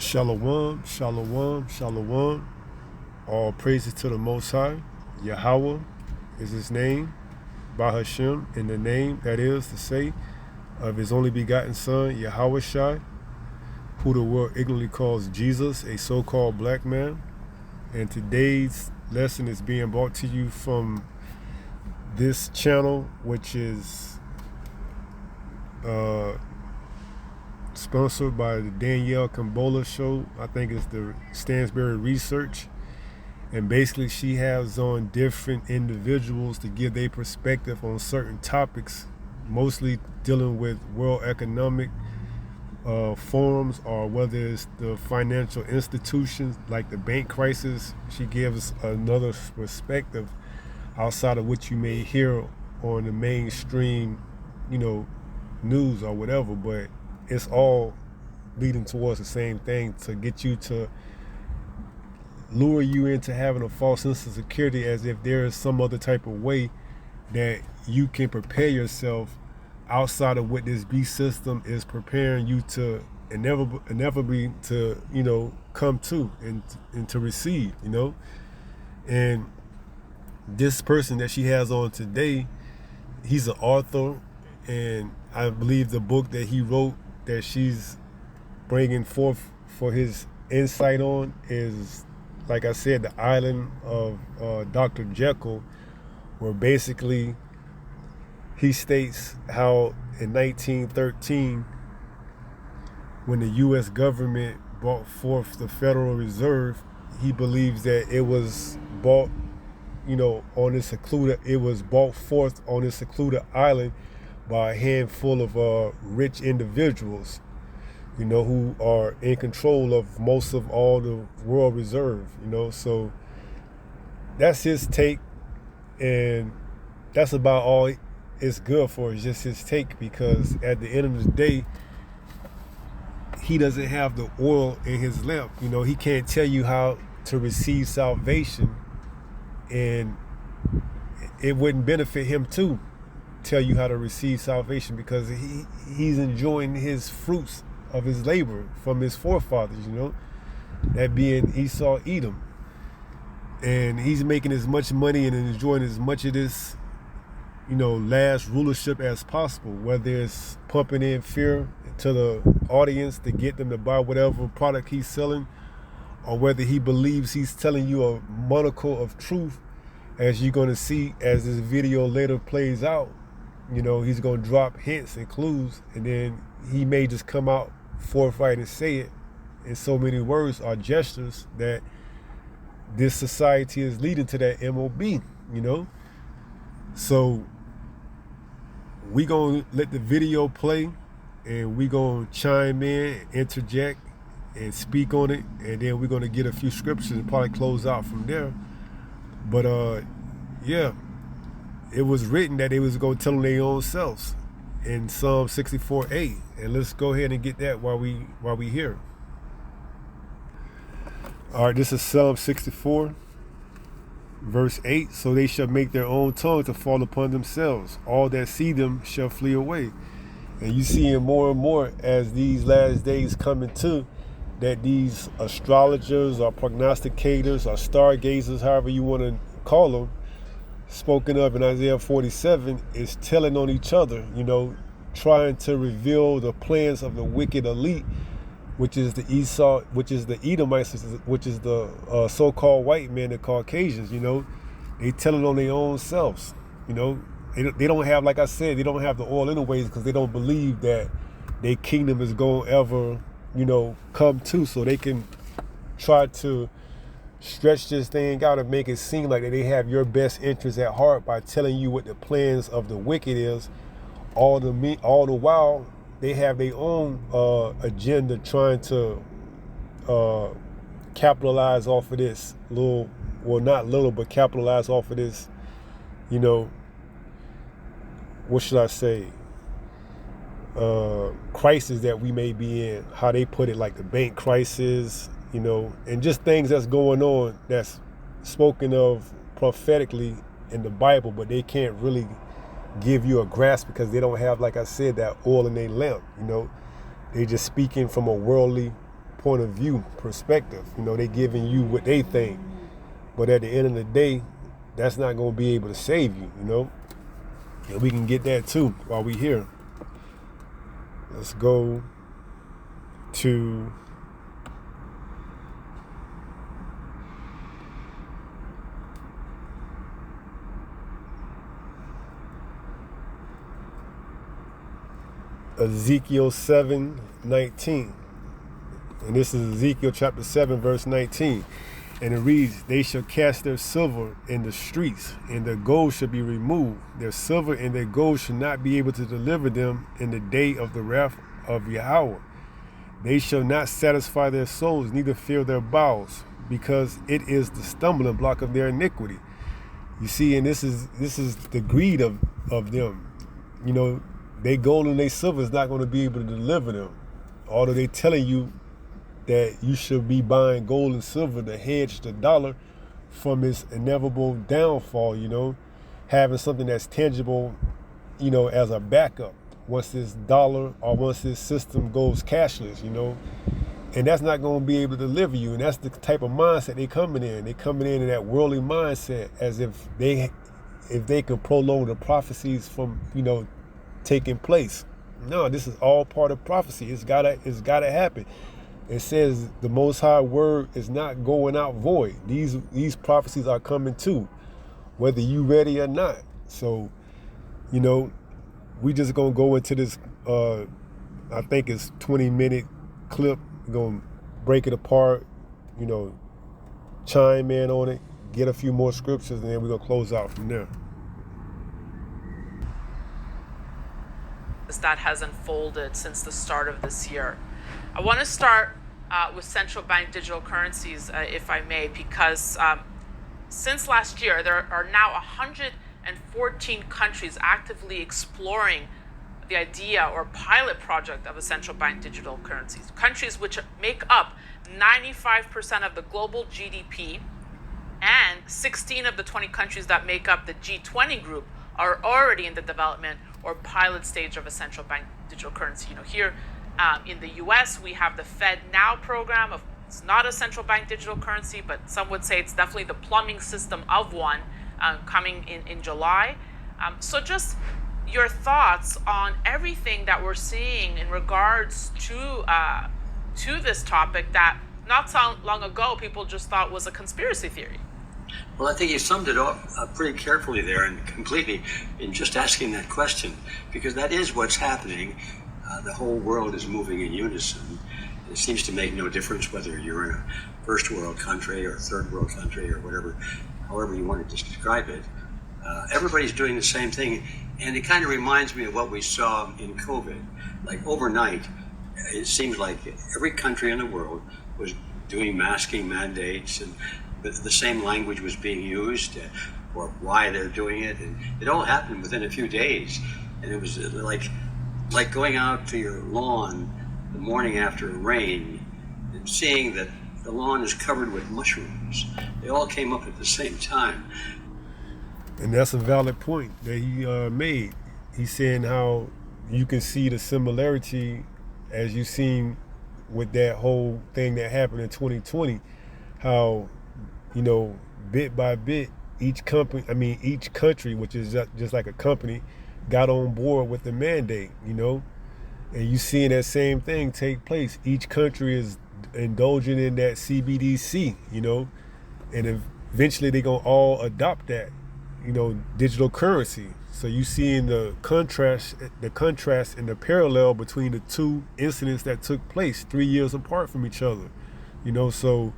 Shalom, shalom, shalom. All praises to the Most High. Yahweh is his name. Bahashem, in the name, that is to say, of his only begotten son, Yahweh Shai, who the world ignorantly calls Jesus, a so-called black man. And today's lesson is being brought to you from this channel, which is sponsored by the Danielle Kambola show. I think it's the Stansberry Research. And basically she has on different individuals to give their perspective on certain topics, mostly dealing with world economic forums, or whether it's the financial institutions like the bank crisis. She gives another perspective outside of what you may hear on the mainstream, news or whatever, but it's all leading towards the same thing, to get you to lure you into having a false sense of security, as if there is some other type of way that you can prepare yourself outside of what this beast system is preparing you to inevitably to come to and to receive. And this person that she has on today, he's an author, and I believe the book that he wrote that she's bringing forth for his insight on is, like I said, The Island of Dr. Jekyll, where basically he states how in 1913, when the U.S. government brought forth the Federal Reserve, he believes that it was brought, it was brought forth on this secluded island by a handful of rich individuals, who are in control of most of all the world reserve, so that's his take, and that's about all it's good for, is just his take, because at the end of the day, he doesn't have the oil in his lamp. He can't tell you how to receive salvation, and it wouldn't benefit him to tell you how to receive salvation, because he's enjoying his fruits of his labor from his forefathers, that being Esau, Edom. And he's making as much money and enjoying as much of this, last rulership as possible, whether it's pumping in fear to the audience to get them to buy whatever product he's selling, or whether he believes he's telling you a monocle of truth, as you're going to see as this video later plays out. He's going to drop hints and clues, and then he may just come out forthright and say it in so many words or gestures that this society is leading to that M.O.B, So we going to let the video play, and we going to chime in, interject, and speak on it, and then we're going to get a few scriptures and probably close out from there. But yeah, it was written that they was going to tell them their own selves in Psalm 64:8, and let's go ahead and get that while we here. All right, this is Psalm 64, verse 8. So they shall make their own tongue to fall upon themselves. All that see them shall flee away. And you see more and more as these last days coming to, that these astrologers or prognosticators or stargazers, however you want to call them, spoken of in Isaiah 47, is telling on each other, trying to reveal the plans of the wicked elite, which is the Esau, which is the Edomites, which is the so-called white men, the Caucasians. They telling on their own selves. They don't have, like I said, they don't have the oil anyways, because they don't believe that their kingdom is going to ever, come to, so they can try to stretch this thing out and make it seem like that they have your best interest at heart by telling you what the plans of the wicked is. All the while they have their own agenda, trying to capitalize off of this capitalize off of this, what should I say, crisis that we may be in. How they put it, like the bank crisis, and just things that's going on that's spoken of prophetically in the Bible, but they can't really give you a grasp because they don't have, like I said, that oil in their lamp. They just speaking from a worldly point of view, perspective. They giving you what they think. But at the end of the day, that's not going to be able to save you, And we can get that too while we here. Let's go to Ezekiel 7:19. And this is Ezekiel chapter 7, verse 19. And it reads, they shall cast their silver in the streets, and their gold shall be removed. Their silver and their gold shall not be able to deliver them in the day of the wrath of Yahweh. They shall not satisfy their souls, neither fill their bowels, because it is the stumbling block of their iniquity. You see, and this is the greed of them. Their gold and their silver is not going to be able to deliver them. Although they telling you that you should be buying gold and silver to hedge the dollar from its inevitable downfall, having something that's tangible, as a backup once this dollar or once this system goes cashless, and that's not going to be able to deliver you. And that's the type of mindset they coming in. They coming in that worldly mindset as if they can prolong the prophecies from, taking place. No, this is all part of prophecy. It's gotta happen. It says the Most High word is not going out void. These prophecies are coming too, whether you ready or not. So, we just gonna go into this. I think it's 20-minute clip. We're gonna break it apart. Chime in on it, get a few more scriptures, and then we're gonna close out from there. That has unfolded since the start of this year. I want to start with central bank digital currencies, if I may, because since last year, there are now 114 countries actively exploring the idea or pilot project of a central bank digital currencies. Countries which make up 95% of the global GDP, and 16 of the 20 countries that make up the G20 group are already in the development or pilot stage of a central bank digital currency. Here in the US, we have the Fed Now program. It's not a central bank digital currency, but some would say it's definitely the plumbing system of one coming in July. So just your thoughts on everything that we're seeing in regards to this topic that not so long ago people just thought was a conspiracy theory. Well, I think you summed it up pretty carefully there and completely in just asking that question, because that is what's happening. The whole world is moving in unison. It seems to make no difference whether you're in a first world country or third world country or whatever, however you want to describe it. Everybody's doing the same thing, and it kind of reminds me of what we saw in COVID. Like overnight, it seems like every country in the world was doing masking mandates, and the same language was being used, or why they're doing it, and it all happened within a few days. And it was like going out to your lawn the morning after rain and seeing that the lawn is covered with mushrooms. They all came up at the same time. And that's a valid point that he made. He's saying how you can see the similarity as you seen with that whole thing that happened in 2020, how, bit by bit, each country, which is just like a company, got on board with the mandate, and you seeing that same thing take place. Each country is indulging in that CBDC, and eventually they're gonna all adopt that, digital currency. So you seeing the contrast and the parallel between the two incidents that took place 3 years apart from each other, so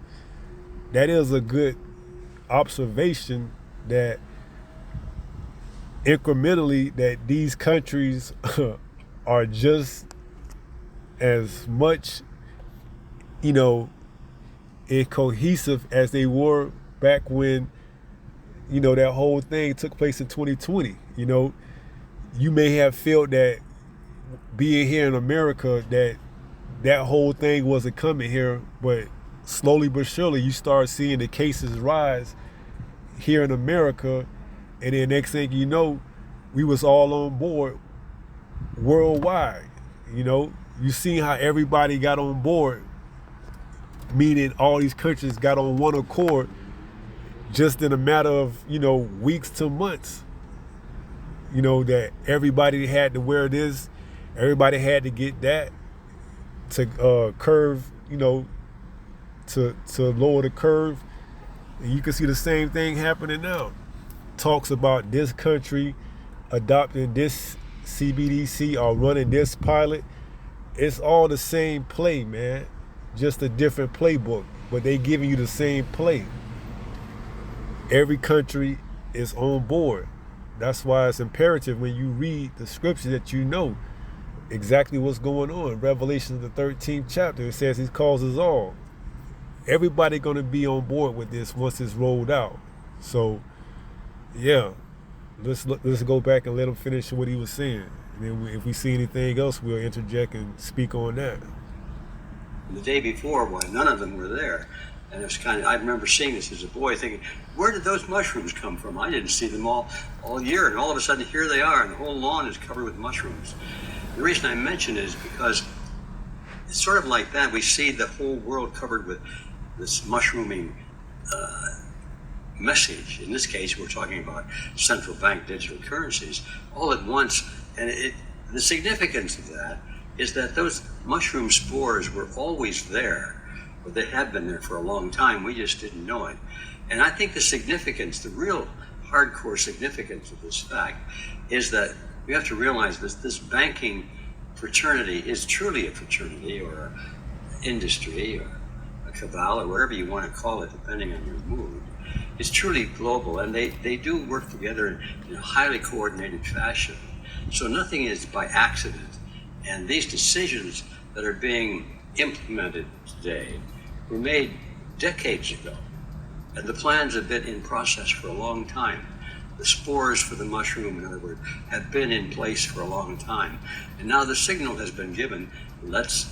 that is a good observation that incrementally that these countries are just as much, cohesive as they were back when, that whole thing took place in 2020. You may have felt that being here in America that whole thing wasn't coming here, but slowly but surely you start seeing the cases rise here in America, and then next thing you know, we was all on board worldwide. You see how everybody got on board meaning all these countries got on one accord just in a matter of, weeks to months. That everybody had to wear this, everybody had to get that to curve, to lower the curve. And you can see the same thing happening now. Talks about this country adopting this CBDC or running this pilot. It's all the same play, man. Just a different playbook, but they giving you the same play. Every country is on board. That's why it's imperative when you read the scripture that you know exactly what's going on. Revelation, the 13th chapter, it says he calls us all. Everybody gonna be on board with this once it's rolled out. So, yeah, let's go back and let him finish what he was saying. And then if we see anything else, we'll interject and speak on that. The day before, none of them were there. And it was I remember seeing this as a boy thinking, where did those mushrooms come from? I didn't see them all year. And all of a sudden, here they are, and the whole lawn is covered with mushrooms. The reason I mention it is because it's sort of like that. We see the whole world covered with this mushrooming message. In this case, we're talking about central bank digital currencies all at once. And the significance of that is that those mushroom spores were always there. Well, they had been there for a long time. We just didn't know it. And I think the significance, the real hardcore significance of this fact is that we have to realize this banking fraternity is truly a fraternity or an industry or a cabal or whatever you want to call it, depending on your mood. It's truly global, and they do work together in a highly coordinated fashion. So nothing is by accident. And these decisions that are being implemented today were made decades ago. And the plans have been in process for a long time. The spores for the mushroom, in other words, have been in place for a long time. And now the signal has been given, let's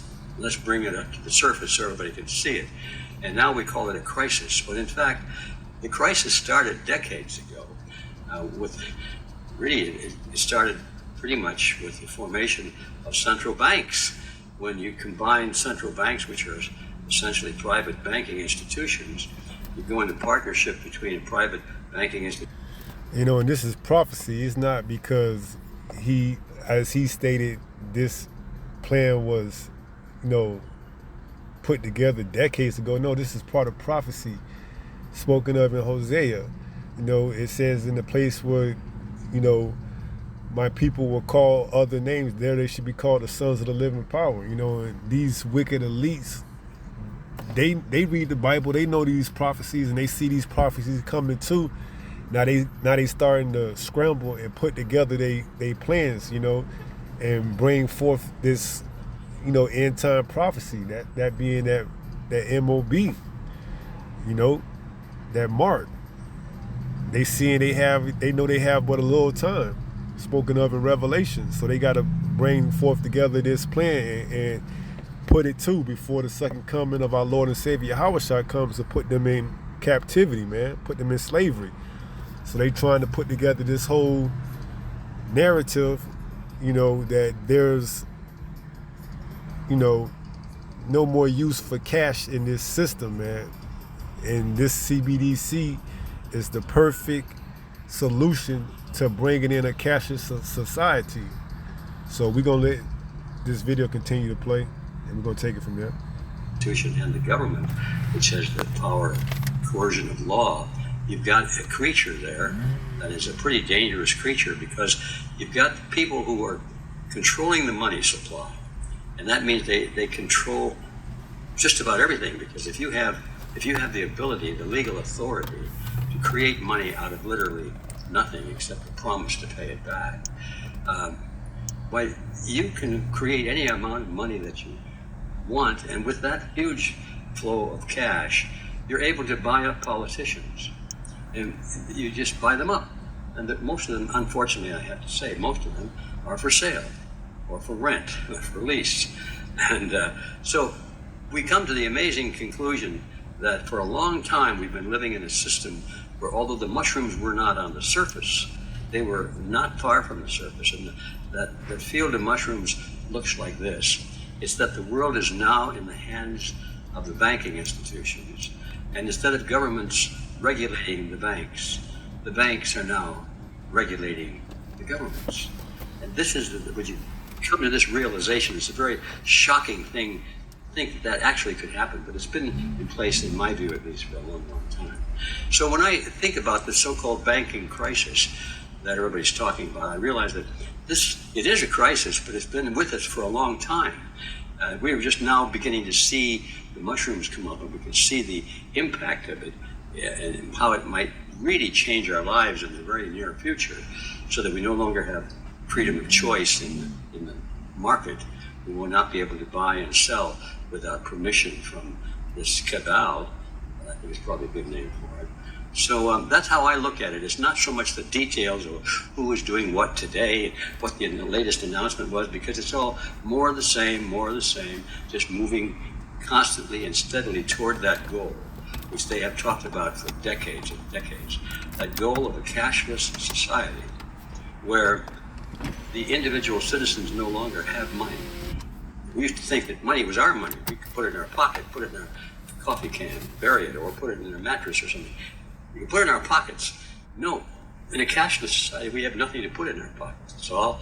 bring it up to the surface so everybody can see it. And now we call it a crisis. But in fact, the crisis started decades ago. It started pretty much with the formation of central banks. When you combine central banks, which are essentially private banking institutions, you go into partnership between private banking institutions. And this is prophecy. It's not because as he stated, this plan was, put together decades ago. No, this is part of prophecy spoken of in Hosea. It says in the place where, my people will call other names, there they should be called the sons of the living power. And these wicked elites, they read the Bible, they know these prophecies, and they see these prophecies coming too. Now they starting to scramble and put together they plans, and bring forth this, end time prophecy. That being that M.O.B, that mark. They know they have but a little time, spoken of in Revelation. So they got to bring forth together this plan and put it to before the second coming of our Lord and Savior Yahushua comes to put them in captivity, man, put them in slavery. So they trying to put together this whole narrative, that there's, no more use for cash in this system, man. And this CBDC is the perfect solution to bringing in a cashless society. So we're going to let this video continue to play, and we're going to take it from there. And the government, which has the power of coercion of law, you've got a creature there that is a pretty dangerous creature, because you've got people who are controlling the money supply. And that means they control just about everything, because if you have the ability, the legal authority to create money out of literally nothing except the promise to pay it back, you can create any amount of money that you want, and with that huge flow of cash, you're able to buy up politicians. And you just buy them up. And most of them, unfortunately, I have to say, most of them are for sale or for rent or for lease. And so we come to the amazing conclusion that for a long time we've been living in a system where, although the mushrooms were not on the surface, they were not far from the surface. And that the field of mushrooms looks like this. It's that the world is now in the hands of the banking institutions. And instead of governments regulating the banks are now regulating the governments. And this is, when you come to this realization, it's a very shocking thing to think that actually could happen, but it's been in place, in my view at least, for a long, long time. So when I think about the so-called banking crisis that everybody's talking about, I realize that it is a crisis, but it's been with us for a long time. We're just now beginning to see the mushrooms come up, and we can see the impact of it and how it might really change our lives in the very near future, so that we no longer have freedom of choice in the market. We will not be able to buy and sell without permission from this cabal. I think it's probably a good name for it. So that's how I look at it. It's not so much the details of who is doing what today, what the latest announcement was, because it's all more of the same, just moving constantly and steadily toward that goal, which they have talked about for decades and decades. That goal of a cashless society where the individual citizens no longer have money. We used to think that money was our money. We could put it in our pocket, put it in our coffee can, bury it, or put it in our mattress or something. We could put it in our pockets. No, in a cashless society, we have nothing to put in our pockets. It's all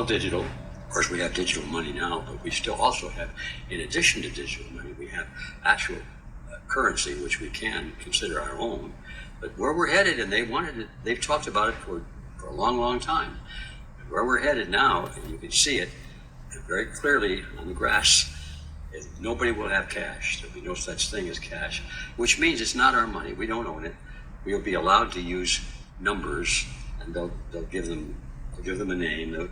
digital. Of course, we have digital money now, but we still also have, in addition to digital money, we have actual currency, which we can consider our own. But where we're headed, and they've talked about it for a long, long time. Where we're headed now, and you can see it very clearly on the grass, nobody will have cash. There'll be no such thing as cash, which means it's not our money. We don't own it. We'll be allowed to use numbers, and they'll give them a name. They'll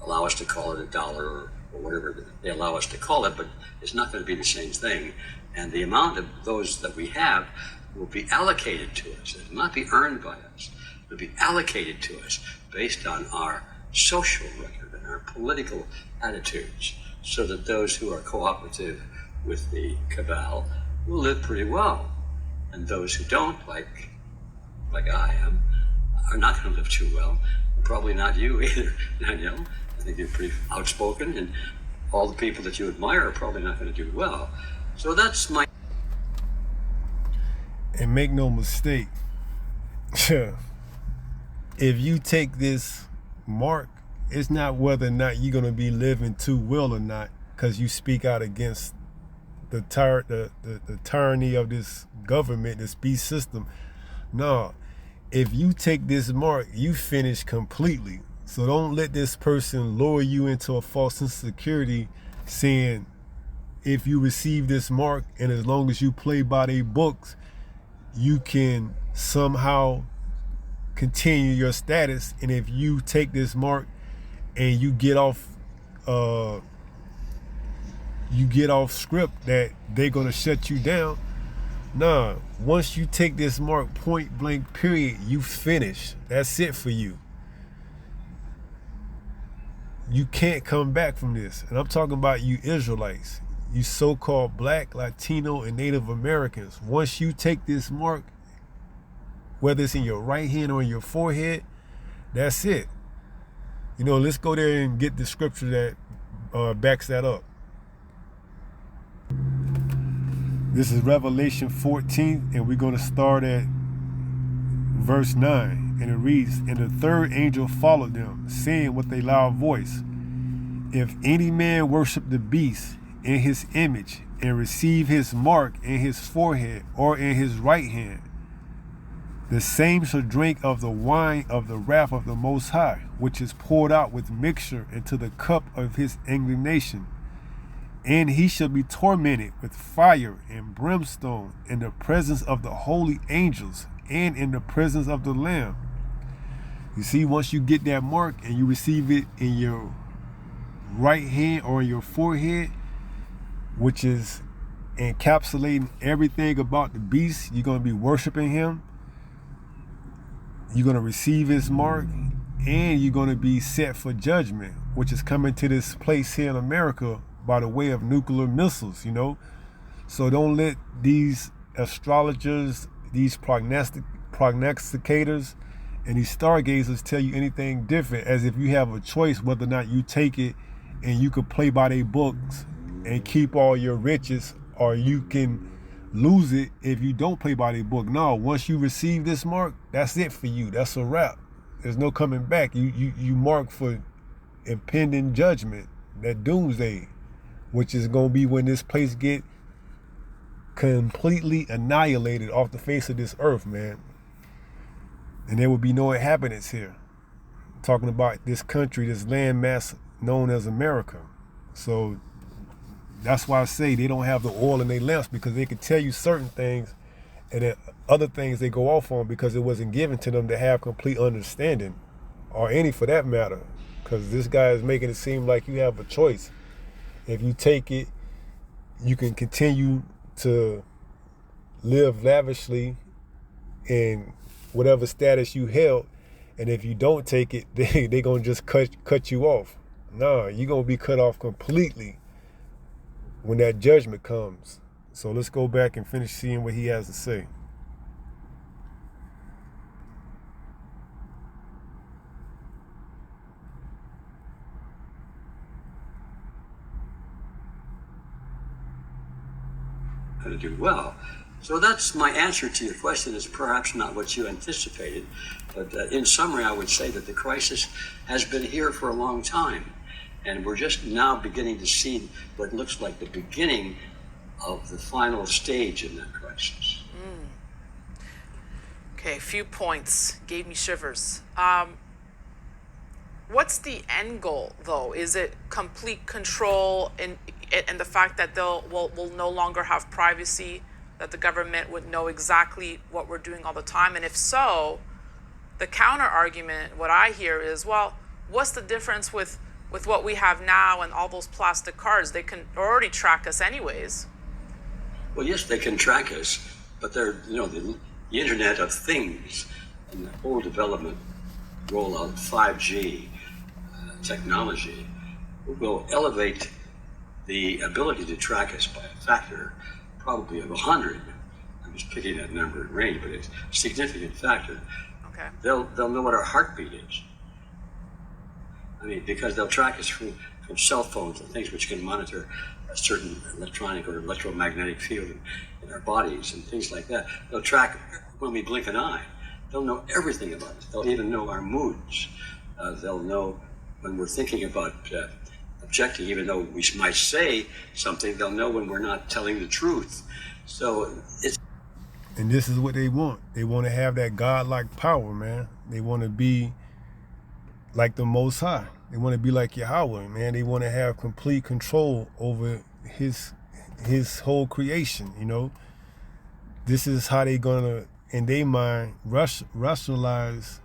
allow us to call it a dollar or whatever they allow us to call it, but it's not going to be the same thing. And the amount of those that we have will be allocated to us. It will not be earned by us. It will be allocated to us based on our social record and our political attitudes, so that those who are cooperative with the cabal will live pretty well. And those who don't, like I am, are not going to live too well. Probably not you either, Danielle. I think you're pretty outspoken, and all the people that you admire are probably not going to do well. So that's my... And make no mistake, if you take this mark, it's not whether or not you're going to be living too well or not, because you speak out against the tyranny of this government, this beast system. No, if you take this mark, you finish completely. So don't let this person lure you into a false sense of security, saying if you receive this mark and as long as you play by their books, you can somehow continue your status. And if you take this mark and you get off script, that they're gonna shut you down. Nah, once you take this mark, point blank period, you finish. That's it for you. You can't come back from this. And I'm talking about you Israelites, you so-called Black, Latino, and Native Americans. Once you take this mark, whether it's in your right hand or in your forehead, that's it. You know, let's go there and get the scripture that backs that up. This is Revelation 14, and we're going to start at verse 9. And it reads, "And the third angel followed them, saying with a loud voice, If any man worship the beast in his image, and receive his mark in his forehead or in his right hand, the same shall drink of the wine of the wrath of the Most High, which is poured out with mixture into the cup of his indignation. And he shall be tormented with fire and brimstone in the presence of the holy angels and in the presence of the Lamb." You see, once you get that mark and you receive it in your right hand or in your forehead, which is encapsulating everything about the beast, you're going to be worshiping him. You're going to receive his mark, and you're going to be set for judgment, which is coming to this place here in America by the way of nuclear missiles, you know. So don't let these astrologers, these prognosticators, and these stargazers tell you anything different, as if you have a choice whether or not you take it and you could play by their books and keep all your riches or you can lose it if you don't play by their book. No, once you receive this mark, that's it for you. That's a wrap. There's no coming back. You mark for impending judgment, that doomsday, which is going to be when this place get completely annihilated off the face of this earth, man. And there will be no inhabitants here. I'm talking about this country, this landmass known as America. So that's why I say they don't have the oil in their lamps, because they can tell you certain things and then other things they go off on because it wasn't given to them to have complete understanding, or any for that matter. Because this guy is making it seem like you have a choice. If you take it, you can continue to live lavishly in whatever status you held, and if you don't take it, they gonna just cut you off. No, you're gonna be cut off completely when that judgment comes. So let's go back and finish seeing what he has to say. How to do well. So that's my answer to your question. Is perhaps not what you anticipated, but in summary, I would say that the crisis has been here for a long time, and we're just now beginning to see what looks like the beginning of the final stage in that crisis. Okay, a few points gave me shivers. What's the end goal, though? Is it complete control and the fact that we'll no longer have privacy, that the government would know exactly what we're doing all the time? And if so, the counter argument, what I hear is, well, what's the difference with what we have now and all those plastic cards? They can already track us anyways. Well, yes, they can track us, but they're, the Internet of Things and the whole development rollout of 5G technology will elevate the ability to track us by a factor probably of 100. I'm just picking that number in range, but it's a significant factor. Okay. They'll know what our heartbeat is. I mean, because they'll track us from cell phones and things which can monitor a certain electronic or electromagnetic field in our bodies and things like that. They'll track when we blink an eye. They'll know everything about us. They'll even know our moods. They'll know when we're thinking about objecting, even though we might say something, they'll know when we're not telling the truth. So it's... And this is what they want. They want to have that godlike power, man. They want to be like the Most High. They want to be like Yahweh, man. They want to have complete control over his whole creation, This is how they gonna, in their mind, rationalize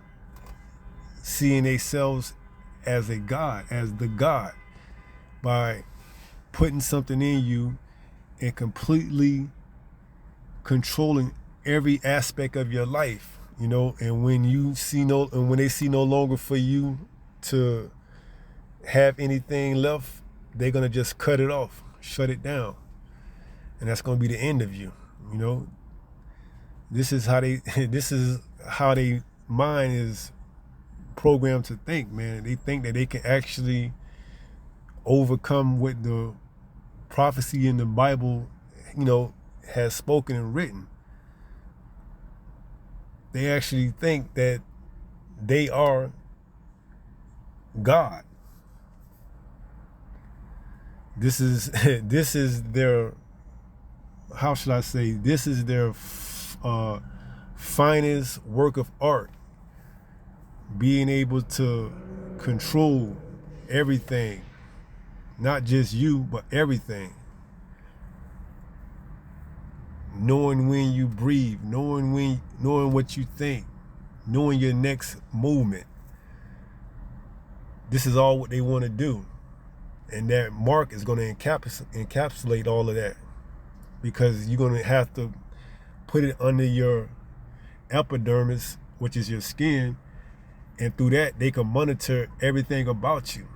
seeing themselves as a God, as the God, by putting something in you and completely controlling every aspect of your life, and when they see no longer for you to have anything left, they're gonna just cut it off, shut it down, and that's gonna be the end of you. This is how they mind is programmed to think, man. They think that they can actually overcome what the prophecy in the Bible, has spoken and written. They actually think that they are God. This is their, how should I say, this is their finest work of art. Being able to control everything, not just you, but everything. Knowing when you breathe, knowing what you think, knowing your next movement. This is all what they want to do. And that mark is going to encapsulate all of that, because you're going to have to put it under your epidermis, which is your skin, and through that they can monitor everything about you.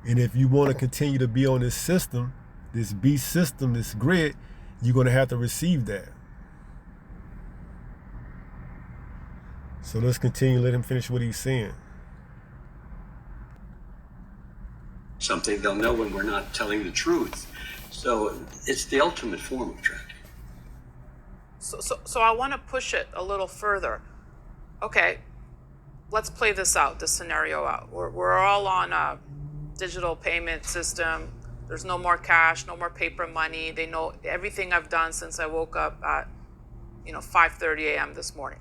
And if you want to continue to be on this system, this beast system, this grid, you're going to have to receive that. So let's continue. Let him finish what he's saying. Something they'll know when we're not telling the truth. So it's the ultimate form of tracking. So I want to push it a little further. Okay, let's play this out, this scenario out. We're all on a digital payment system. There's no more cash, no more paper money. They know everything I've done since I woke up at 5:30 a.m. this morning.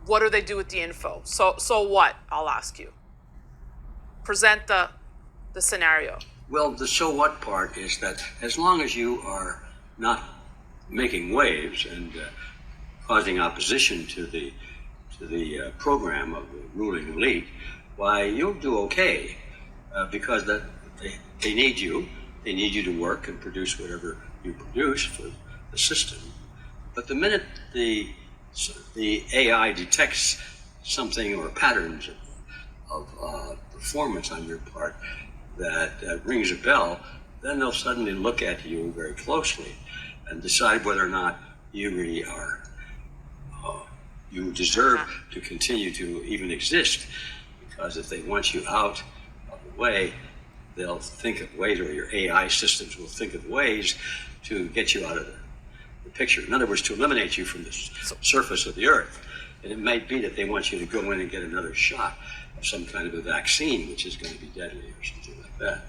What do they do with the info? So what? I'll ask you. Present the scenario. Well, the so what part is that as long as you are not making waves and causing opposition to the program of the ruling elite, why you'll do okay because that they need you. They need you to work and produce whatever you produce for the system. But the minute the AI detects something or patterns of performance on your part that rings a bell, then they'll suddenly look at you very closely and decide whether or not you really are, you deserve to continue to even exist. Because if they want you out of the way, they'll think of ways, or your AI systems will think of ways to get you out of the picture. In other words, to eliminate you from the surface of the earth. And it might be that they want you to go in and get another shot of some kind of a vaccine, which is going to be deadly or something like that.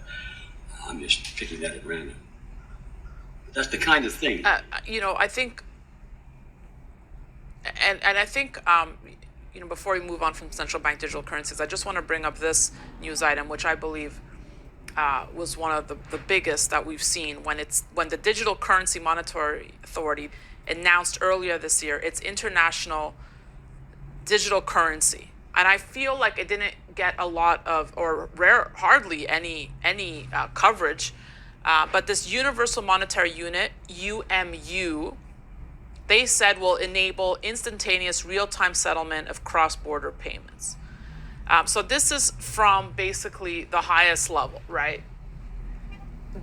I'm just picking that at random. But that's the kind of thing. I think, and I think, before we move on from central bank digital currencies, I just want to bring up this news item, which I believe was one of the biggest that we've seen when the Digital Currency Monetary Authority announced earlier this year its international digital currency. And I feel like it didn't get a lot of, or hardly any coverage, but this Universal Monetary Unit, UMU, they said will enable instantaneous real-time settlement of cross-border payments. So this is from basically the highest level, right?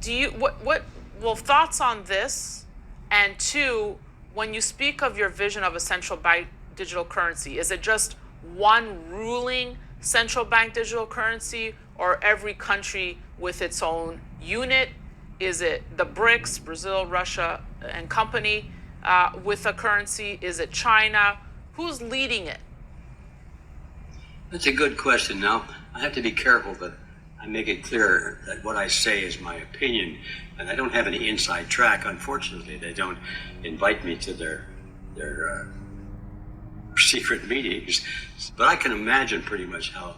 Thoughts on this? And two, when you speak of your vision of a central bank digital currency, is it just one ruling central bank digital currency, or every country with its own unit? Is it the BRICS, Brazil, Russia, and company with a currency? Is it China? Who's leading it? That's a good question. Now, I have to be careful that I make it clear that what I say is my opinion, and I don't have any inside track. Unfortunately, they don't invite me to their secret meetings, but I can imagine pretty much how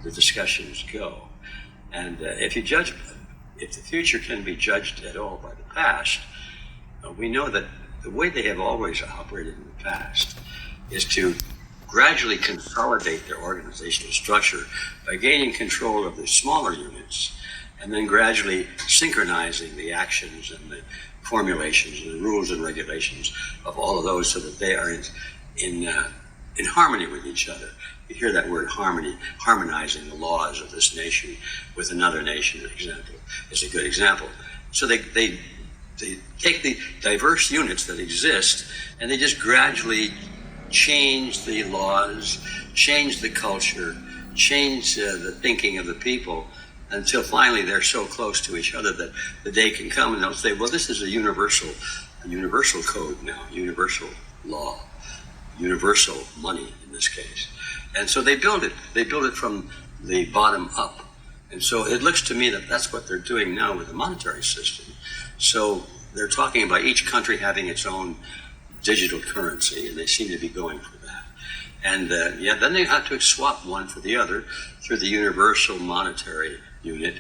the discussions go. And if the future can be judged at all by the past, we know that the way they have always operated in the past is to gradually consolidate their organizational structure by gaining control of the smaller units, and then gradually synchronizing the actions and the formulations and the rules and regulations of all of those so that they are in harmony with each other. You hear that word harmony, harmonizing the laws of this nation with another nation, for example, is a good example. So they take the diverse units that exist and they just gradually change the laws, change the culture, change the thinking of the people, until finally they're so close to each other that the day can come and they'll say, well, this is a universal code now, universal law, universal money in this case. And so they build it from the bottom up. And so it looks to me that that's what they're doing now with the monetary system. So they're talking about each country having its own digital currency, and they seem to be going for that. And then they have to swap one for the other through the universal monetary unit.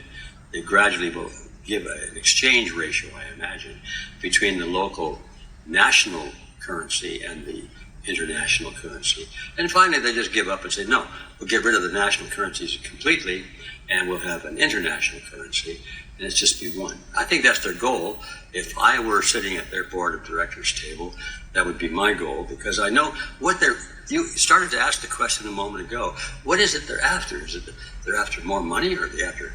They gradually will give an exchange ratio, I imagine, between the local national currency and the international currency. And finally, they just give up and say, no, we'll get rid of the national currencies completely, and we'll have an international currency, and it's just be one. I think that's their goal. If I were sitting at their board of directors table, that would be my goal, because I know what you started to ask the question a moment ago. What is it they're after? Is it that they're after more money, or are they after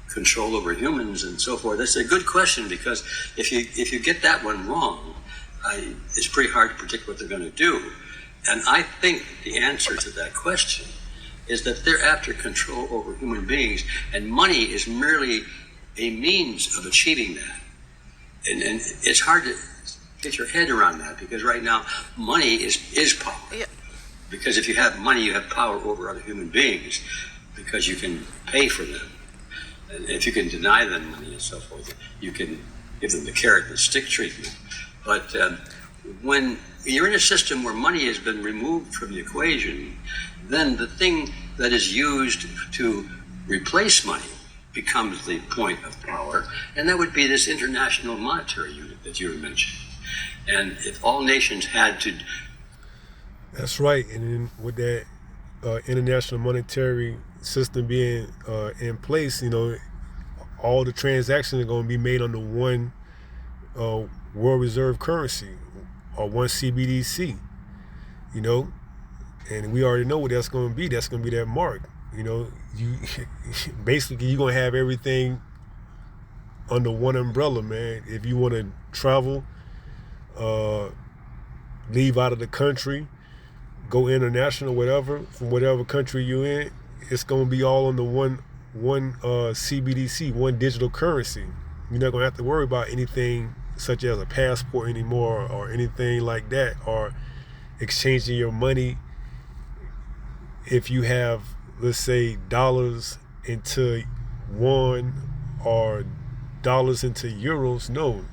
control over humans and so forth? That's a good question, because if you get that one wrong, it's pretty hard to predict what they're going to do. And I think the answer to that question is that they're after control over human beings, and money is merely a means of achieving that. And it's hard to get your head around that, because right now money is power. Yeah. Because if you have money, you have power over other human beings, because you can pay for them. And if you can deny them money and so forth, you can give them the carrot and stick treatment. But when you're in a system where money has been removed from the equation, then the thing that is used to replace money becomes the point of power, and that would be this international monetary unit that you were mentioning. And if all nations had to... That's right. And then with that international monetary system being in place, all the transactions are going to be made under one world reserve currency, or one CBDC, and we already know what that's going to be. That's going to be that mark. You basically, you're going to have everything under one umbrella, man. If you want to travel, leave out of the country, go international, whatever, from whatever country you're in, it's going to be all under one CBDC, one digital currency. You're not going to have to worry about anything such as a passport anymore, or anything like that, or exchanging your money. If you have, let's say, dollars into won or dollars into euros, no.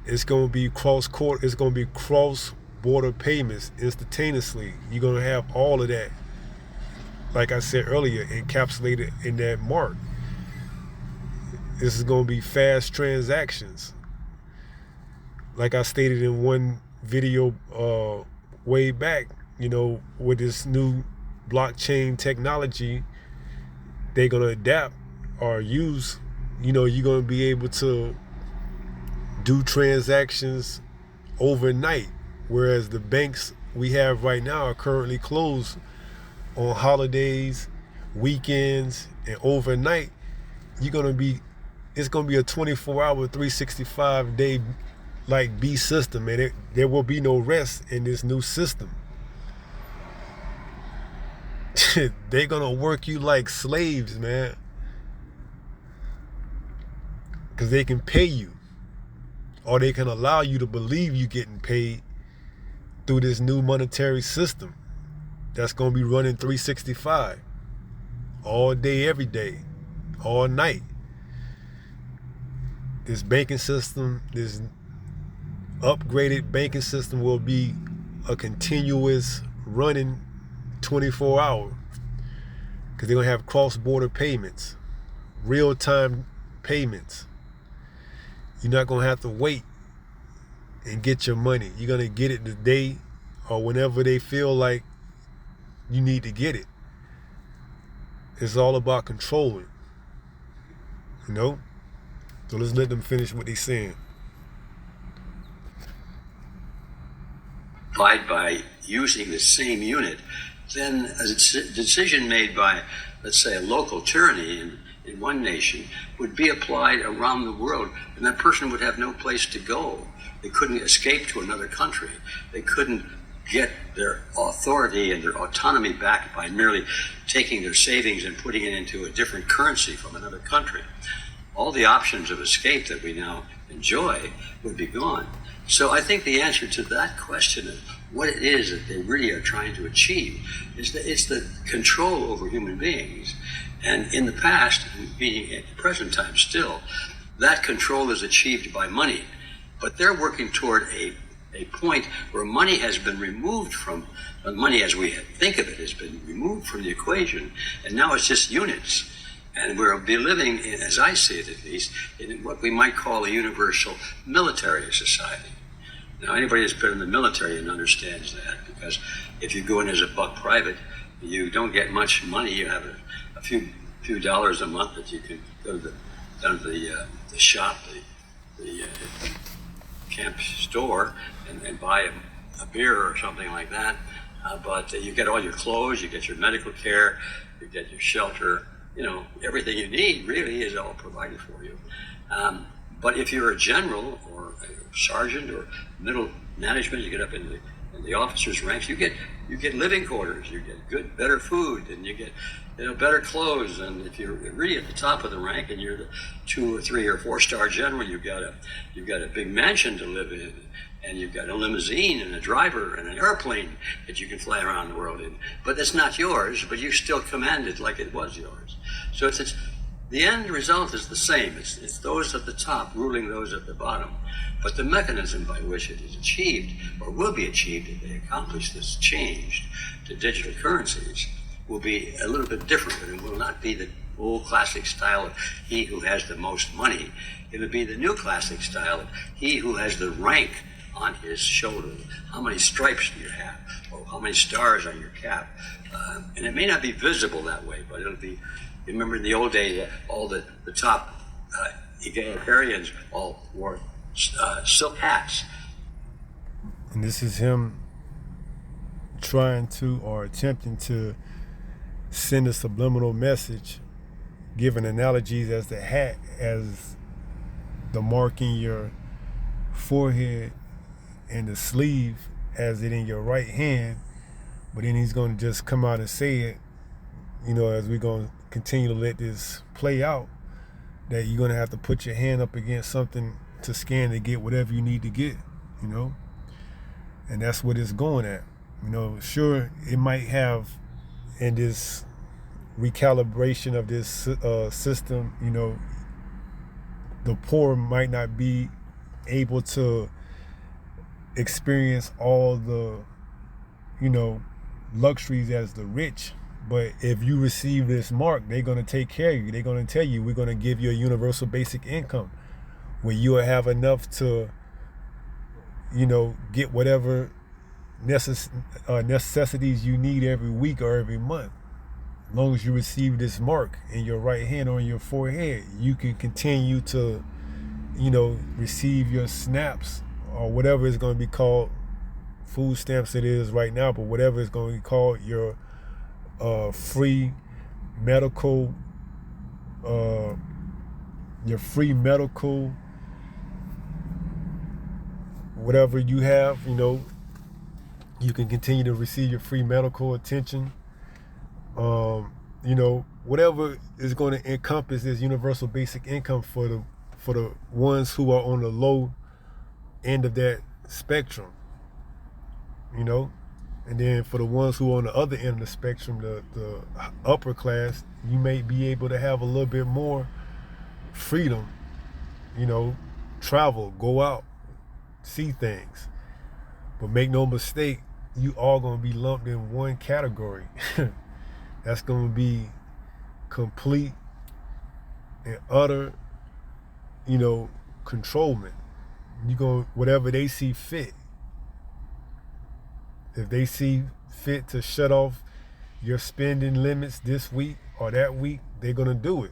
It's going to be cross-border payments instantaneously. You're going to have all of that, like I said earlier, encapsulated in that mark. This is going to be fast transactions. Like I stated in one video way back, with this new blockchain technology they're going to adapt or use, you're going to be able to do transactions overnight, whereas the banks we have right now are currently closed on holidays, weekends, and overnight. It's going to be a 24-hour, 365-day like B system, and there will be no rest in this new system. They're gonna work you like slaves, man, because they can pay you, or they can allow you to believe you're getting paid through this new monetary system that's gonna be running 365 all day, every day, all night. This banking system, this upgraded banking system, will be a continuous running 24 hour, because they're going to have cross-border payments, real-time payments. You're not going to have to wait and get your money. You're going to get it the day or whenever they feel like you need to get it. It's all about controlling, So let's let them finish what they're saying. By using the same unit, then a decision made by, let's say, a local tyranny in one nation would be applied around the world, and that person would have no place to go. They couldn't escape to another country. They couldn't get their authority and their autonomy back by merely taking their savings and putting it into a different currency from another country. All the options of escape that we now enjoy would be gone. So I think the answer to that question of what it is that they really are trying to achieve is that it's the control over human beings. And in the past, meaning at the present time still, that control is achieved by money. But they're working toward a point where money has been removed from, money as we think of it has been removed from the equation, and now it's just units. And we'll be living in, as I see it at least, in what we might call a universal military society. Now, anybody that's been in the military and understands that, because if you go in as a buck private, you don't get much money. You have a few dollars a month that you can go down to the shop, the camp store, and buy a beer or something like that. But you get all your clothes, you get your medical care, you get your shelter. Everything you need really is all provided for you. But if you're a general or a sergeant or middle management, you get up in in the officers' ranks, you get living quarters, you get better food, and you get better clothes. And if you're really at the top of the rank and you're the 2 or 3 or 4-star general, you've got a big mansion to live in, and you've got a limousine and a driver and an airplane that you can fly around the world in. But it's not yours, but you still command it like it was yours. So it's the end result is the same. It's those at the top ruling those at the bottom. But the mechanism by which it is achieved, or will be achieved if they accomplish this change to digital currencies, will be a little bit different. And it will not be the old classic style of he who has the most money. It will be the new classic style of he who has the rank on his shoulder. How many stripes do you have? Or how many stars on your cap? And it may not be visible that way, but it'll be. Remember in the old days, all the top egalitarians all wore silk hats. And this is him trying to, or attempting to, send a subliminal message, giving analogies as the hat, as the mark in your forehead, and the sleeve as it in your right hand. But then he's going to just come out and say it, as we're going to continue to let this play out, that you're going to have to put your hand up against something to scan to get whatever you need to get, and that's what it's going at. Sure, it might have, in this recalibration of this system, the poor might not be able to experience all the luxuries as the rich. But if you receive this mark, they're going to take care of you. They're going to tell you, we're going to give you a universal basic income where you will have enough to, get whatever necessities you need every week or every month. As long as you receive this mark in your right hand or in your forehead, you can continue to, receive your snaps or whatever is going to be called, food stamps it is right now, but whatever is going to be called, your free medical, whatever you have, you can continue to receive your free medical attention. Whatever is going to encompass this universal basic income for the ones who are on the low end of that spectrum, and then for the ones who are on the other end of the spectrum, the upper class, you may be able to have a little bit more freedom, travel, go out, see things. But make no mistake, you all going to be lumped in one category. That's going to be complete and utter, controlment. You going whatever they see fit. If they see fit to shut off your spending limits this week or that week, they're going to do it.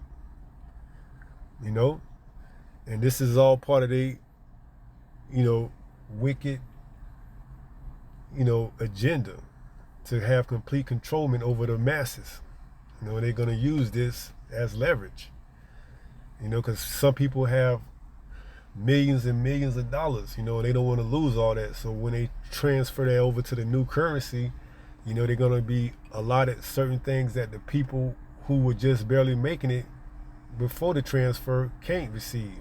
And this is all part of their, wicked, agenda to have complete controlment over the masses. They're going to use this as leverage. Because some people have millions and millions of dollars, they don't want to lose all that. So when they transfer that over to the new currency, they're going to be allotted certain things that the people who were just barely making it before the transfer can't receive,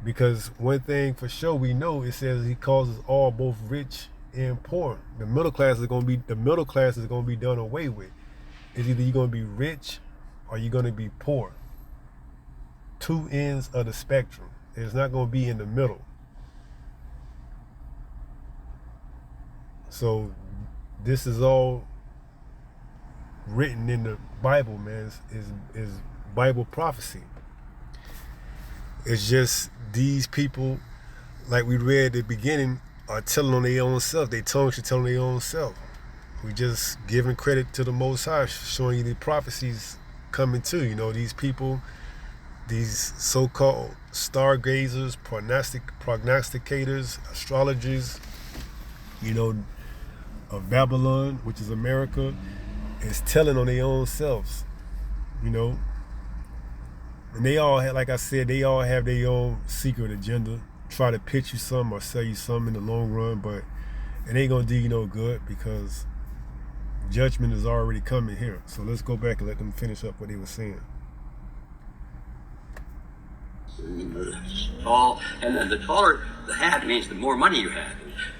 because one thing for sure we know, it says he causes all, both rich and poor. The middle class is going to be done away with. It's either you're going to be rich or you're going to be poor. Two ends of the spectrum. It's not going to be in the middle. So this is all written in the Bible, man. Is Bible prophecy. It's just these people, like we read at the beginning, are telling on their own self. Their tongue should tell on their own self. We just giving credit to the Most High, showing you the prophecies coming too. These people, these so-called stargazers, prognosticators, astrologers, of Babylon, which is America, is telling on their own selves, And they all have, like I said, they all have their own secret agenda, try to pitch you something or sell you something in the long run, but it ain't gonna do you no good because judgment is already coming here. So let's go back and let them finish up what they were saying. Tall, and then the taller the hat means the more money you had.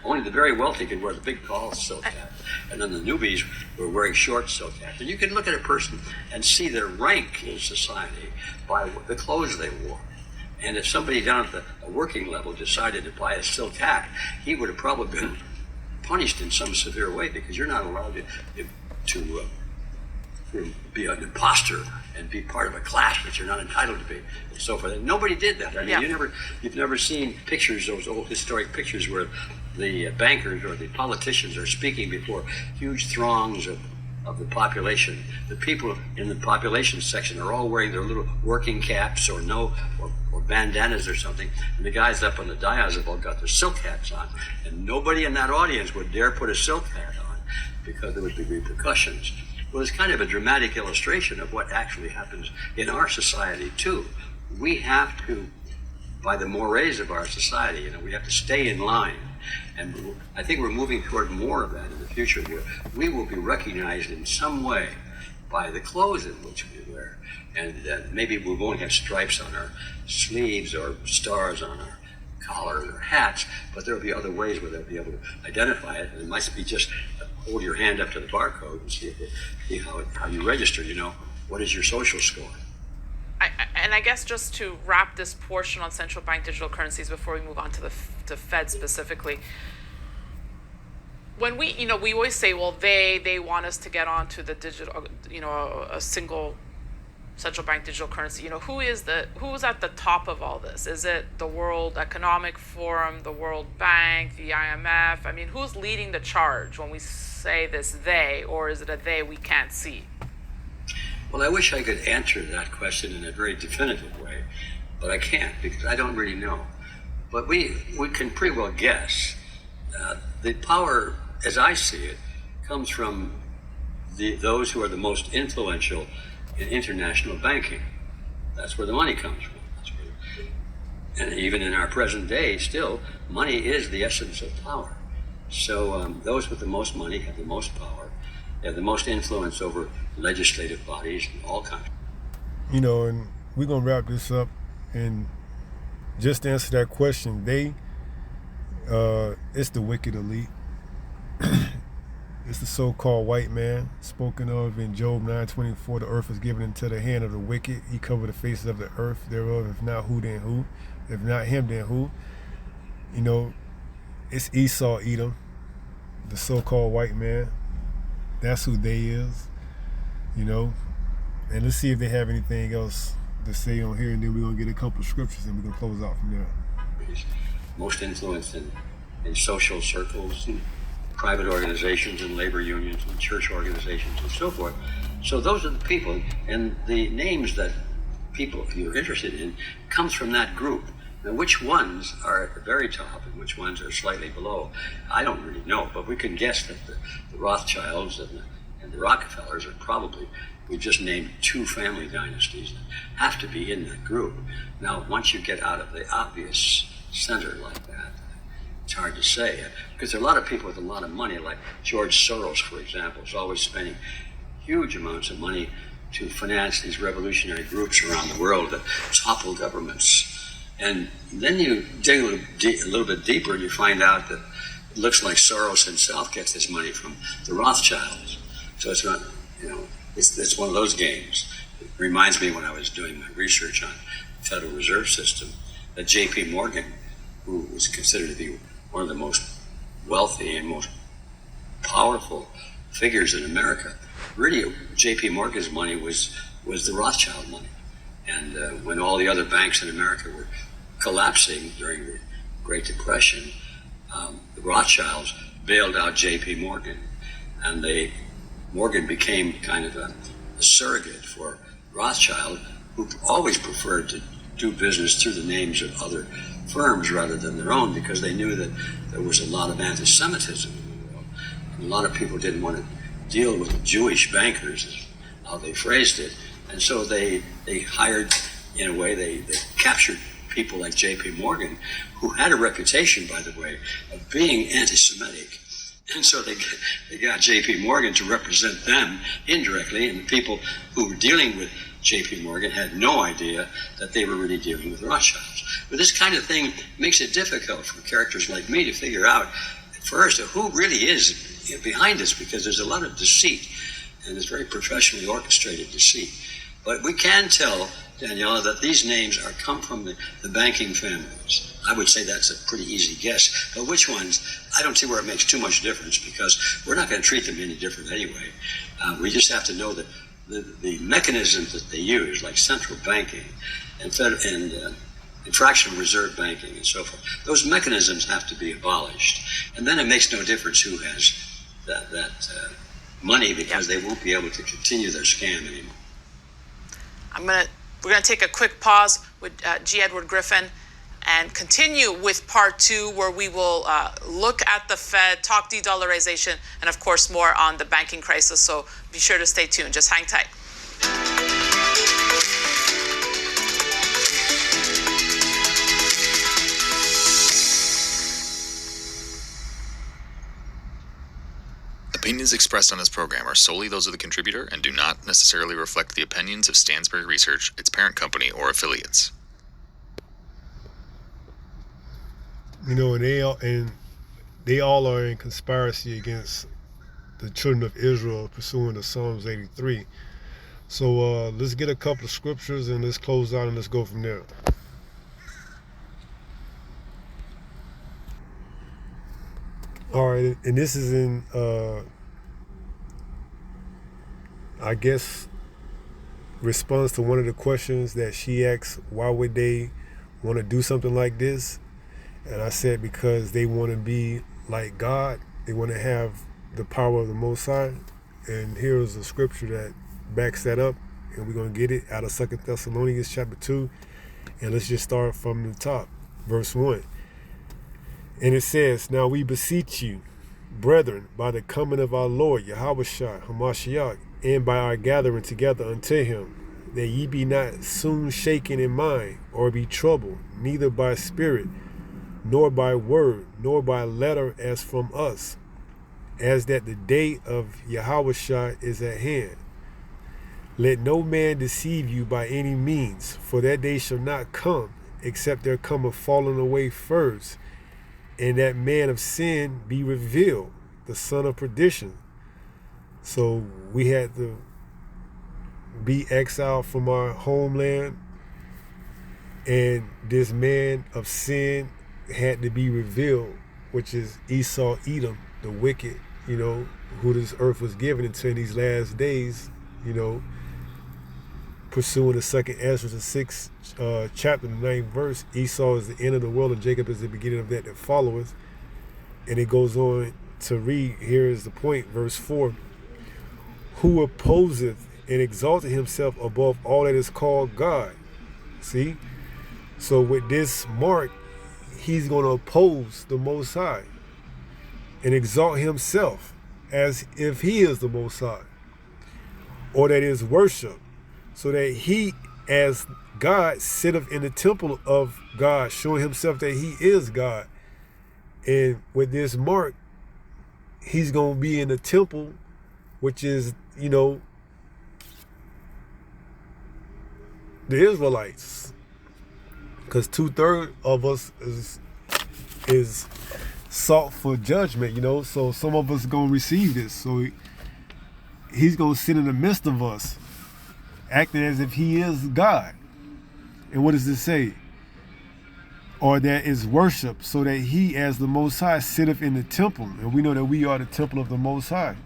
Only the very wealthy could wear the big tall silk hat, and then the newbies were wearing short silk hats. And you can look at a person and see their rank in society by the clothes they wore. And if somebody down at the working level decided to buy a silk hat, he would have probably been punished in some severe way, because you're not allowed to be an imposter and be part of a class that you're not entitled to be, and so forth. And nobody did that. I mean, you've never seen pictures, those old historic pictures where the bankers or the politicians are speaking before huge throngs of the population. The people in the population section are all wearing their little working caps or bandanas or something, and the guys up on the dais have all got their silk hats on, and nobody in that audience would dare put a silk hat on because there would be repercussions. Well, it's kind of a dramatic illustration of what actually happens in our society too. We have to, by the mores of our society, we have to stay in line. And I think we're moving toward more of that in the future, where we will be recognized in some way by the clothes in which we wear. And maybe we won't have stripes on our sleeves or stars on our collars or hats, but there'll be other ways where they'll be able to identify it. And it might be just hold your hand up to the barcode and see how you register. What is your social score? And I guess just to wrap this portion on central bank digital currencies before we move on to the Fed specifically, when we always say, well, they want us to get onto the digital, a single central bank digital currency. Who's at the top of all this? Is it the World Economic Forum, the World Bank, the IMF? I mean, who's leading the charge when we say this they, or is it a they we can't see? Well, I wish I could answer that question in a very definitive way, but I can't, because I don't really know. But we can pretty well guess. The power, as I see it, comes from those who are the most influential in international banking. That's where the money comes from. And even in our present day, still, money is the essence of power. So those with the most money have the most power. They have the most influence over legislative bodies in all countries. And we're going to wrap this up. And just to answer that question, it's the wicked elite. It's the so-called white man, spoken of in Job 9:24. The earth is given into the hand of the wicked. He covered the faces of the earth thereof. If not who, then who? If not him, then who? It's Esau, Edom, the so-called white man. That's who they is. And let's see if they have anything else to say on here, and then we're going to get a couple of scriptures and we're going to close out from there. Most influence in social circles and private organizations and labor unions and church organizations and so forth. So those are the people, and the names that people, if you're interested in, comes from that group. Now, which ones are at the very top and which ones are slightly below, I don't really know, but we can guess that the Rothschilds and the Rockefellers are probably, we just named two family dynasties that have to be in that group. Now, once you get out of the obvious center like that, it's hard to say, because there are a lot of people with a lot of money, like George Soros, for example, is always spending huge amounts of money to finance these revolutionary groups around the world that topple governments. And then you dig a little bit deeper and you find out that it looks like Soros himself gets his money from the Rothschilds. So it's not, it's one of those games. It reminds me when I was doing my research on the Federal Reserve System that J.P. Morgan, who was considered to be one of the most wealthy and most powerful figures in America, really J.P. Morgan's money was the Rothschild money. And when all the other banks in America were collapsing during the Great Depression, the Rothschilds bailed out J.P. Morgan, and Morgan became kind of a surrogate for Rothschild, who always preferred to do business through the names of other firms rather than their own, because they knew that there was a lot of anti-Semitism in the world. And a lot of people didn't want to deal with Jewish bankers, is how they phrased it. And so they hired, in a way, they captured people like J.P. Morgan, who had a reputation, by the way, of being anti-Semitic And so they got J.P. Morgan to represent them indirectly, and the people who were dealing with J.P. Morgan had no idea that they were really dealing with Rothschilds. But this kind of thing makes it difficult for characters like me to figure out, first, who really is behind this, because there's a lot of deceit, and it's very professionally orchestrated deceit. But we can tell, Daniela, that these names come from the banking families. I would say that's a pretty easy guess. But which ones? I don't see where it makes too much difference, because we're not going to treat them any different anyway. We just have to know that the mechanisms that they use, like central banking and fractional reserve banking and so forth, those mechanisms have to be abolished. And then it makes no difference who has that money, because they won't be able to continue their scam anymore. We're gonna take a quick pause with G. Edward Griffin and continue with part 2, where we will look at the Fed, talk de-dollarization, and of course more on the banking crisis. So be sure to stay tuned. Just hang tight. Opinions expressed on this program are solely those of the contributor and do not necessarily reflect the opinions of Stansberry Research, its parent company, or affiliates. You know, and they all are in conspiracy against the children of Israel, pursuing the Psalms 83. So let's get a couple of scriptures and let's close out and let's go from there. All right, and this is in, I guess, response to one of the questions that she asked, why would they want to do something like this? And I said, because they want to be like God. They want to have the power of the Most High. And here's a scripture that backs that up. And we're going to get it out of 2 Thessalonians chapter 2. And let's just start from the top, verse 1. And it says, now we beseech you, brethren, by the coming of our Lord, Yahushua HaMashiach, and by our gathering together unto him, that ye be not soon shaken in mind, or be troubled, neither by spirit, nor by word, nor by letter as from us, as that the day of Yahushua is at hand. Let no man deceive you by any means, for that day shall not come, except there come a falling away first, and that man of sin be revealed, the son of perdition. So we had to be exiled from our homeland, and this man of sin had to be revealed, which is Esau, Edom, the wicked, you know, who this earth was given into in these last days, you know, pursuing the second Ezra, the 6th chapter, the 9th verse. Esau is the end of the world, and Jacob is the beginning of that followeth. And it goes on to read, here is the point, verse 4, who opposeth and exalted himself above all that is called God. See? So with this mark, he's going to oppose the Most High and exalt himself as if he is the Most High, or that is worship, so that he, as God, sitteth in the temple of God, showing himself that he is God. And with this mark, he's going to be in the temple, which is, you know, the Israelites, because 2/3 of us is sought for judgment, you know. So some of us gonna receive this. So he's gonna sit in the midst of us, acting as if he is God. And what does it say? Or that is worship, so that he, as the Most High, sitteth in the temple. And we know that we are the temple of the Most High,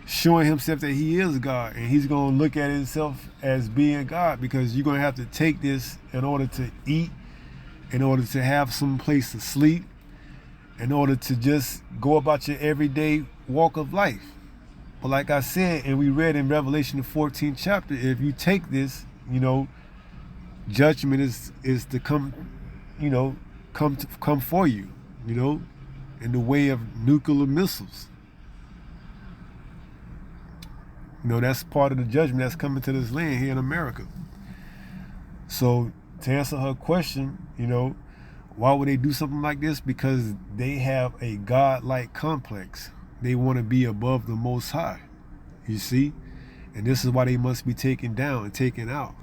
showing himself that he is God. And he's going to look at himself as being God, because you're going to have to take this in order to eat, in order to have some place to sleep, in order to just go about your everyday walk of life. But like I said, and we read in Revelation, the 14th chapter, if you take this, you know, judgment is to come, you know, come for you, you know, in the way of nuclear missiles. You know, that's part of the judgment that's coming to this land here in America. So to answer her question, you know, why would they do something like this? Because they have a God-like complex. they want to be above the Most High, you see? And this is why they must be taken down and taken out.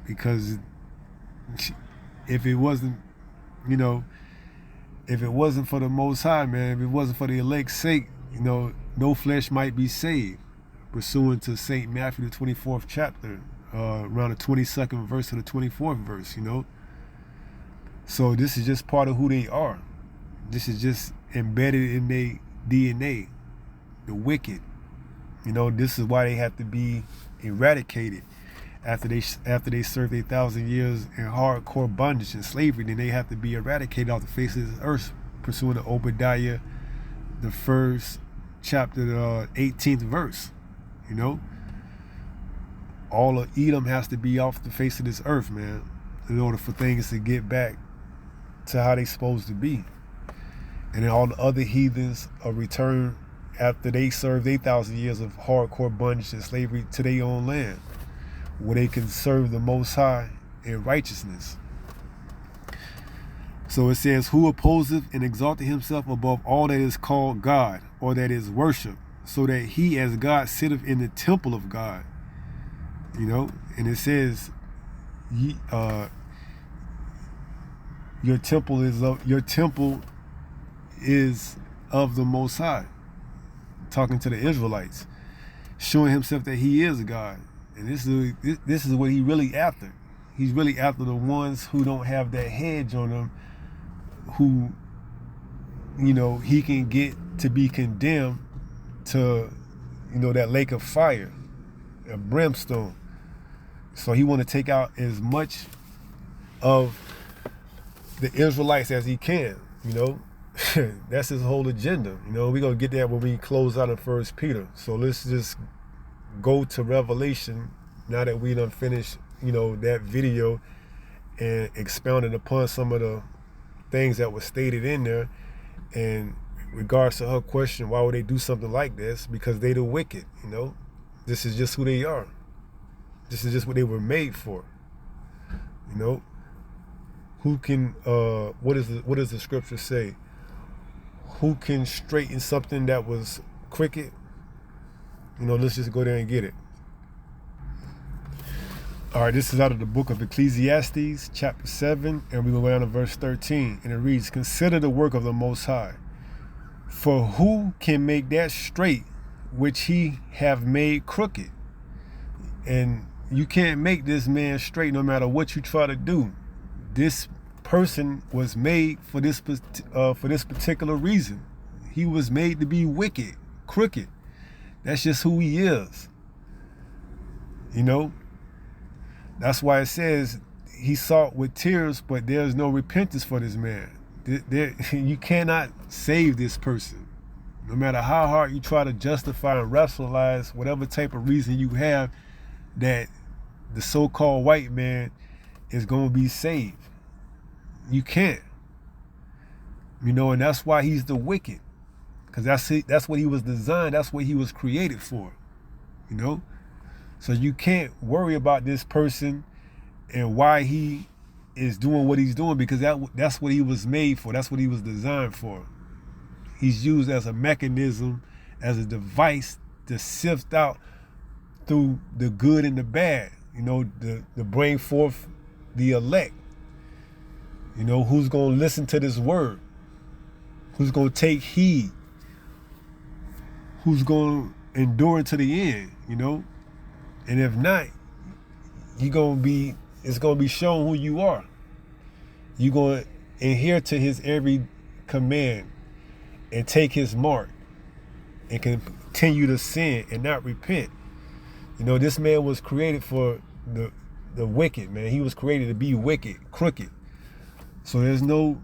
Because if it wasn't, if it wasn't for the Most High, man, if it wasn't for the elect's sake, no flesh might be saved, pursuant to St. Matthew, the 24th chapter, around the 22nd verse to the 24th verse, So this is just part of who they are. This is just embedded in their DNA, the wicked. This is why they have to be eradicated. After they serve 1,000 years in hardcore bondage and slavery, then they have to be eradicated off the face of this earth, pursuant to Obadiah, the 1st chapter, the 18th verse. All of Edom has to be off the face of this earth, man, in order for things to get back to how they supposed to be. And then all the other heathens are returned after they served 8,000 years of hardcore bondage and slavery to their own land, where they can serve the Most High in righteousness. So it says, who opposeth and exalteth himself above all that is called God, or that is worship, so that he as God sitteth in the temple of God. And it says, your temple is of the Most High, talking to the Israelites, showing himself that he is God. And this is what he really after. He's really after the ones who don't have that hedge on them, who, he can get to be condemned to, that lake of fire, a brimstone. So he want to take out as much of the Israelites as he can, That's his whole agenda. We're going to get that when we close out in 1 Peter. So let's just go to Revelation now that we done finished, that video and expounded upon some of the things that were stated in there. And in regards to her question, why would they do something like this? Because they the wicked, This is just who they are. This is just what they were made for. Who can, what does the scripture say? Who can straighten something that was crooked? Let's just go there and get it. All right, this is out of the book of Ecclesiastes, chapter 7, and we go down to verse 13, and it reads, consider the work of the Most High, for who can make that straight which he have made crooked? And you can't make this man straight no matter what you try to do. This person was made for this particular reason. He was made to be wicked, crooked. That's just who he is. That's why it says he sought with tears, but there's no repentance for this man. You cannot save this person. No matter how hard you try to justify and rationalize whatever type of reason you have that the so-called white man is going to be saved. You can't. And that's why he's the wicked. Because that's what he was designed, that's what he was created for. So you can't worry about this person and why he is doing what he's doing, because that's what he was made for. That's what he was designed for. He's used as a mechanism, as a device to sift out through the good and the bad, to bring forth the elect. Who's going to listen to this word? Who's going to take heed? Who's going to endure to the end, And if not, it's going to be shown who you are. You're going to adhere to his every command and take his mark and continue to sin and not repent. This man was created for the wicked, man. He was created to be wicked, crooked. So there's no,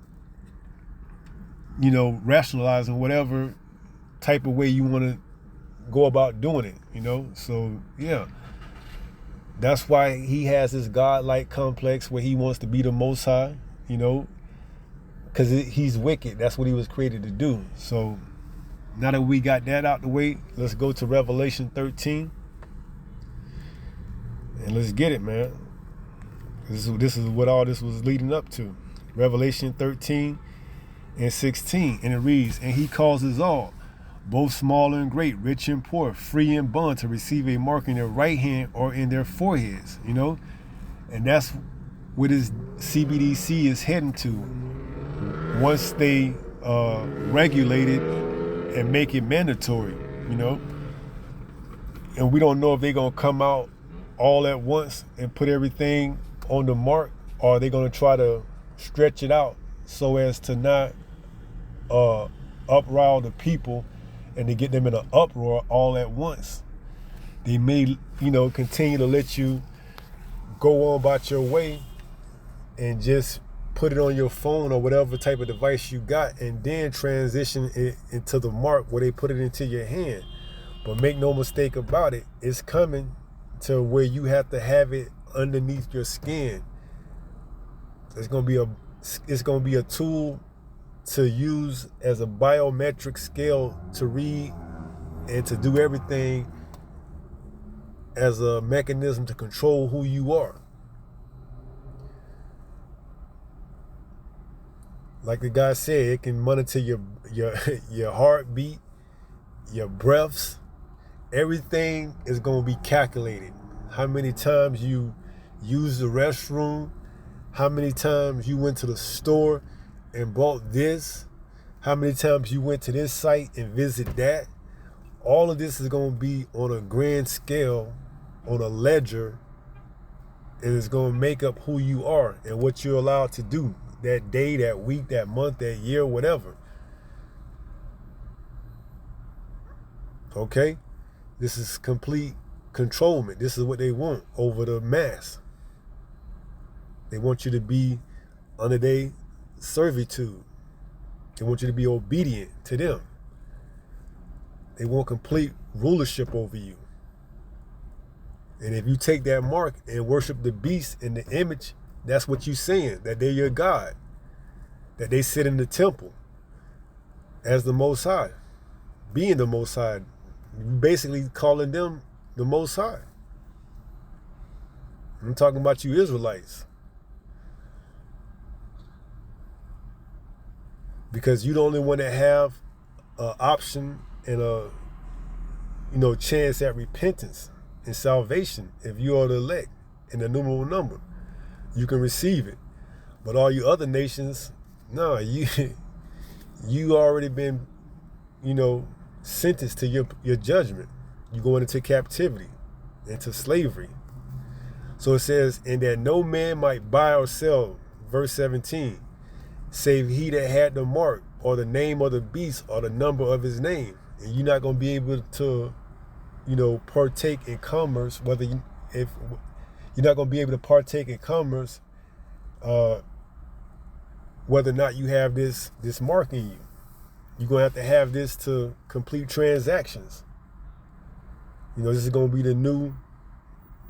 rationalizing whatever type of way you want to go about doing it, So, yeah. That's why he has this godlike complex where he wants to be the Most High, because he's wicked. That's what he was created to do. So now that we got that out the way, let's go to Revelation 13. And let's get it, man. This is what all this was leading up to. Revelation 13 and 16. And it reads, and he causes all both small and great, rich and poor, free and bond, to receive a mark in their right hand or in their foreheads, and that's what this CBDC is heading to once they regulate it and make it mandatory, and we don't know if they're going to come out all at once and put everything on the mark, or are they going to try to stretch it out so as to not uprile the people and to get them in an uproar all at once. They may, continue to let you go on about your way and just put it on your phone or whatever type of device you got, and then transition it into the mark where they put it into your hand. But make no mistake about it, it's coming to where you have to have it underneath your skin. It's gonna be a tool to use as a biometric scale to read and to do everything as a mechanism to control who you are. Like the guy said, it can monitor your heartbeat, your breaths. Everything is going to be calculated. How many times you use the restroom, how many times you went to the store and bought this, how many times you went to this site and visit that. All of this is going to be on a grand scale, on a ledger, and it's going to make up who you are and what you're allowed to do that day, that week, that month, that year, whatever. Okay? This is complete controlment. This is what they want over the mass. They want you to be under their servitude. They want you to be obedient to them. They want complete rulership over you. And if you take that mark and worship the beast in the image, that's what you're saying, that they're your God, that they sit in the temple as the Most High, being the Most High, basically calling them the Most High. I'm talking about you Israelites. Because you the only one that have an option and a chance at repentance and salvation. If you are the elect in the numeral number, you can receive it. But all you other nations, no, you already been, sentenced to your judgment. You going into captivity, into slavery. So it says, and that no man might buy or sell, verse 17, save he that had the mark or the name of the beast or the number of his name. And you're not going to be able to, partake in commerce, if you're not going to be able to partake in commerce, whether or not you have this mark in you. You're going to have this to complete transactions. This is going to be the new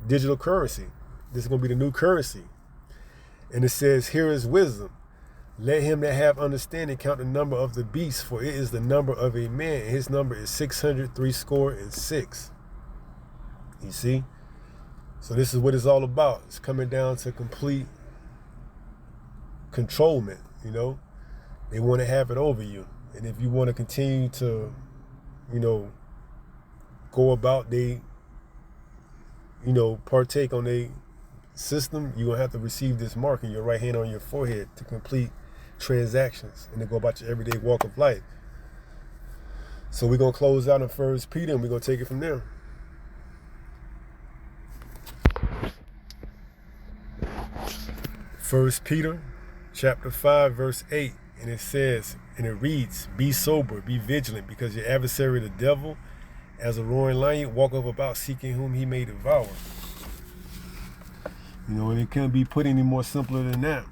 digital currency. This is going to be the new currency. And it says, here is wisdom. Let him that have understanding count the number of the beast, for it is the number of a man, and his number is 666. You see? So this is what it's all about. It's coming down to complete controlment, They want to have it over you. And if you want to continue to, go about partake on their system, you're going to have to receive this mark in your right hand on your forehead to complete transactions and to go about your everyday walk of life. So we're going to close out in 1 Peter and we're going to take it from there. First Peter chapter 5 verse 8, and it says, and it reads, be sober, be vigilant, because your adversary the devil, as a roaring lion, walketh about seeking whom he may devour. And it can't be put any more simpler than that.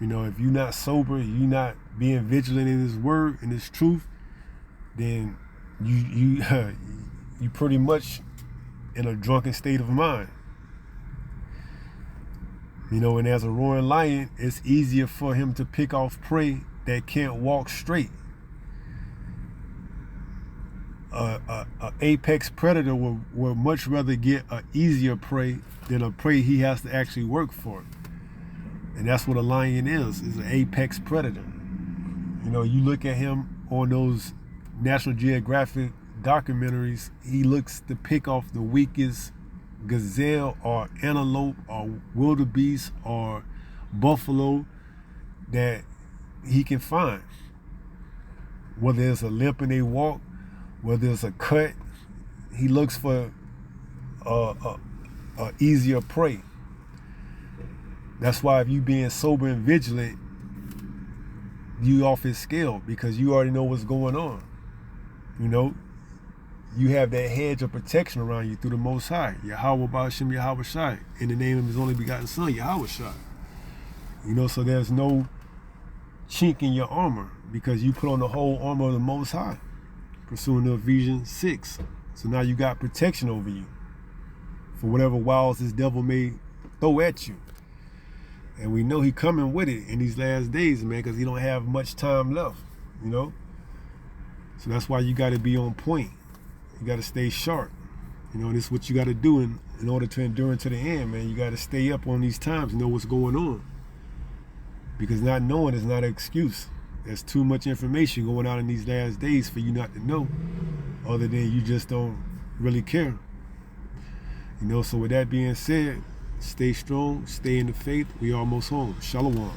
If you're not sober, you're not being vigilant in his word, in his truth, then you pretty much in a drunken state of mind. And as a roaring lion, it's easier for him to pick off prey that can't walk straight. A apex predator will much rather get an easier prey than a prey he has to actually work for. And that's what a lion is an apex predator. You look at him on those National Geographic documentaries, he looks to pick off the weakest gazelle or antelope or wildebeest or buffalo that he can find. Whether it's a limp in they walk, whether it's a cut, he looks for a easier prey. That's why if you being sober and vigilant, you off his scale because you already know what's going on. You know, you have that hedge of protection around you through the Most High. Yahweh Ba'ashem Yahweh Shai, in the name of his only begotten son, Yahweh Shai. You know, so there's no chink in your armor because you put on the whole armor of the Most High, pursuing the Ephesians 6. So now you got protection over you for whatever wiles this devil may throw at you. And we know he coming with it in these last days, man, because he don't have much time left, you know? So that's why you got to be on point. You got to stay sharp. You know, this is what you got to do in order to endure to the end, man. You got to stay up on these times, know what's going on. Because not knowing is not an excuse. There's too much information going out in these last days for you not to know, other than you just don't really care. You know, so with that being said, stay strong, stay in the faith. We almost home. Shalom.